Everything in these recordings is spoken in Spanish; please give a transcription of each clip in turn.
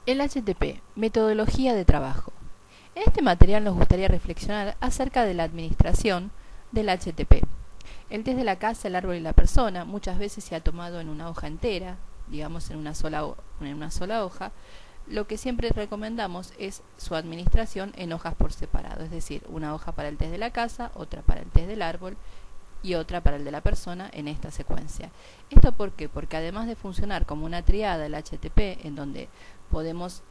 El HTP, metodología de trabajo. En este material nos gustaría reflexionar acerca de la administración del HTP. El test de la casa, el árbol y la persona muchas veces se ha tomado en una hoja entera, digamos en una sola hoja. Lo que siempre recomendamos es su administración en hojas por separado, es decir, una hoja para el test de la casa, otra para el test del árbol y otra para el de la persona en esta secuencia. ¿Esto por qué? Porque además de funcionar como una triada el HTP, en donde podemos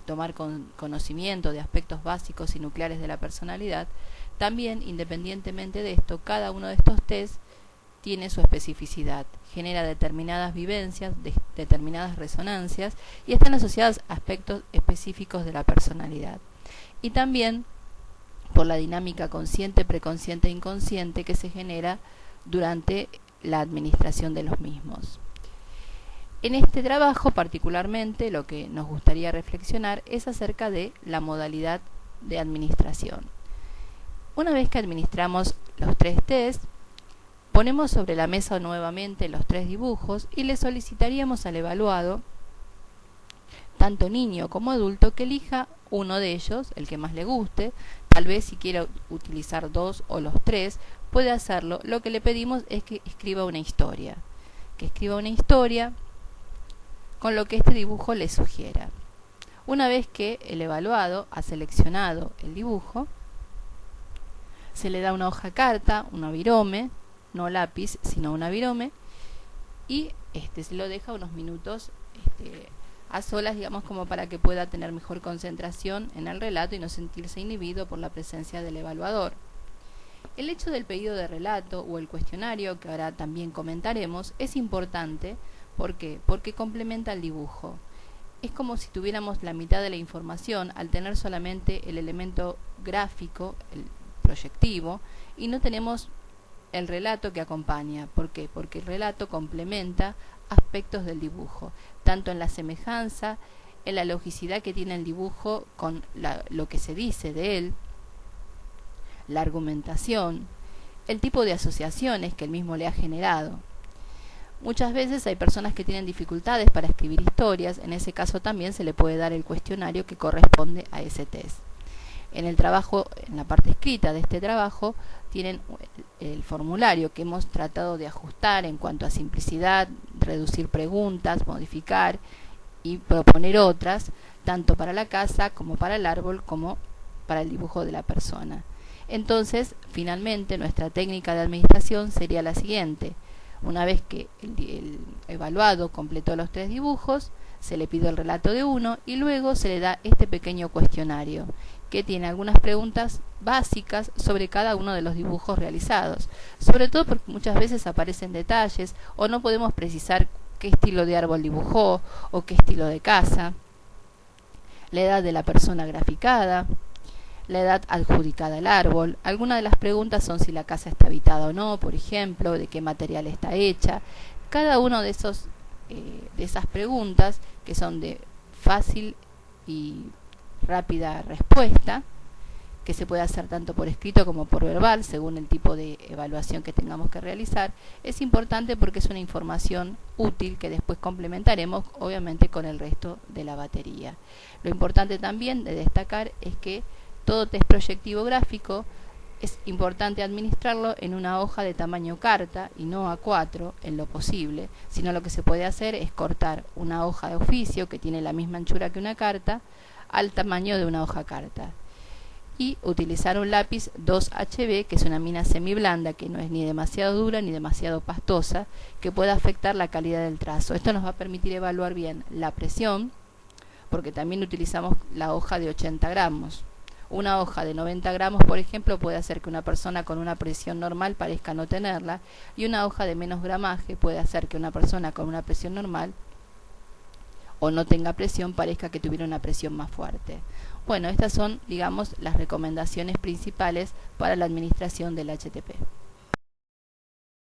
tomar conocimiento de aspectos básicos y nucleares de la personalidad, también, independientemente de esto, cada uno de estos test tiene su especificidad, genera determinadas vivencias, determinadas resonancias y están asociadas a aspectos específicos de la personalidad. Y también por la dinámica consciente, preconsciente e inconsciente que se genera durante la administración de los mismos. En este trabajo particularmente lo que nos gustaría reflexionar es acerca de la modalidad de administración. Una vez que administramos los tres test, ponemos sobre la mesa nuevamente los tres dibujos y le solicitaríamos al evaluado, tanto niño como adulto, que elija uno de ellos, el que más le guste. Tal vez si quiere utilizar dos o los tres, puede hacerlo. Lo que le pedimos es que escriba una historia. Con lo que este dibujo le sugiera. Una vez que el evaluado ha seleccionado el dibujo, se le da una hoja carta, una virome, no lápiz, sino una virome, y se lo deja unos minutos a solas, digamos, como para que pueda tener mejor concentración en el relato y no sentirse inhibido por la presencia del evaluador. El hecho del pedido de relato o el cuestionario, que ahora también comentaremos, es importante. ¿Por qué? Porque complementa el dibujo. Es como si tuviéramos la mitad de la información al tener solamente el elemento gráfico, el proyectivo, y no tenemos el relato que acompaña. ¿Por qué? Porque el relato complementa aspectos del dibujo, tanto en la semejanza, en la logicidad que tiene el dibujo con lo que se dice de él, la argumentación, el tipo de asociaciones que él mismo le ha generado. Muchas veces hay personas que tienen dificultades para escribir historias, en ese caso también se le puede dar el cuestionario que corresponde a ese test. En el trabajo, en la parte escrita de este trabajo, tienen el formulario que hemos tratado de ajustar en cuanto a simplicidad, reducir preguntas, modificar y proponer otras, tanto para la casa como para el árbol como para el dibujo de la persona. Entonces, finalmente, nuestra técnica de administración sería la siguiente. Una vez que el evaluado completó los tres dibujos, se le pide el relato de uno y luego se le da este pequeño cuestionario que tiene algunas preguntas básicas sobre cada uno de los dibujos realizados, sobre todo porque muchas veces aparecen detalles o no podemos precisar qué estilo de árbol dibujó o qué estilo de casa, la edad de la persona graficada, la edad adjudicada al árbol. Algunas de las preguntas son si la casa está habitada o no, por ejemplo, de qué material está hecha. Cada uno de esas preguntas, que son de fácil y rápida respuesta, que se puede hacer tanto por escrito como por verbal, según el tipo de evaluación que tengamos que realizar, es importante porque es una información útil que después complementaremos, obviamente, con el resto de la batería. Lo importante también de destacar es que todo test proyectivo gráfico es importante administrarlo en una hoja de tamaño carta y no A4 en lo posible, sino lo que se puede hacer es cortar una hoja de oficio que tiene la misma anchura que una carta al tamaño de una hoja carta y utilizar un lápiz 2HB, que es una mina semiblanda que no es ni demasiado dura ni demasiado pastosa, que pueda afectar la calidad del trazo. Esto nos va a permitir evaluar bien la presión, porque también utilizamos la hoja de 80 gramos. Una hoja de 90 gramos, por ejemplo, puede hacer que una persona con una presión normal parezca no tenerla, y una hoja de menos gramaje puede hacer que una persona con una presión normal o no tenga presión parezca que tuviera una presión más fuerte. Bueno, estas son, digamos, las recomendaciones principales para la administración del HTP.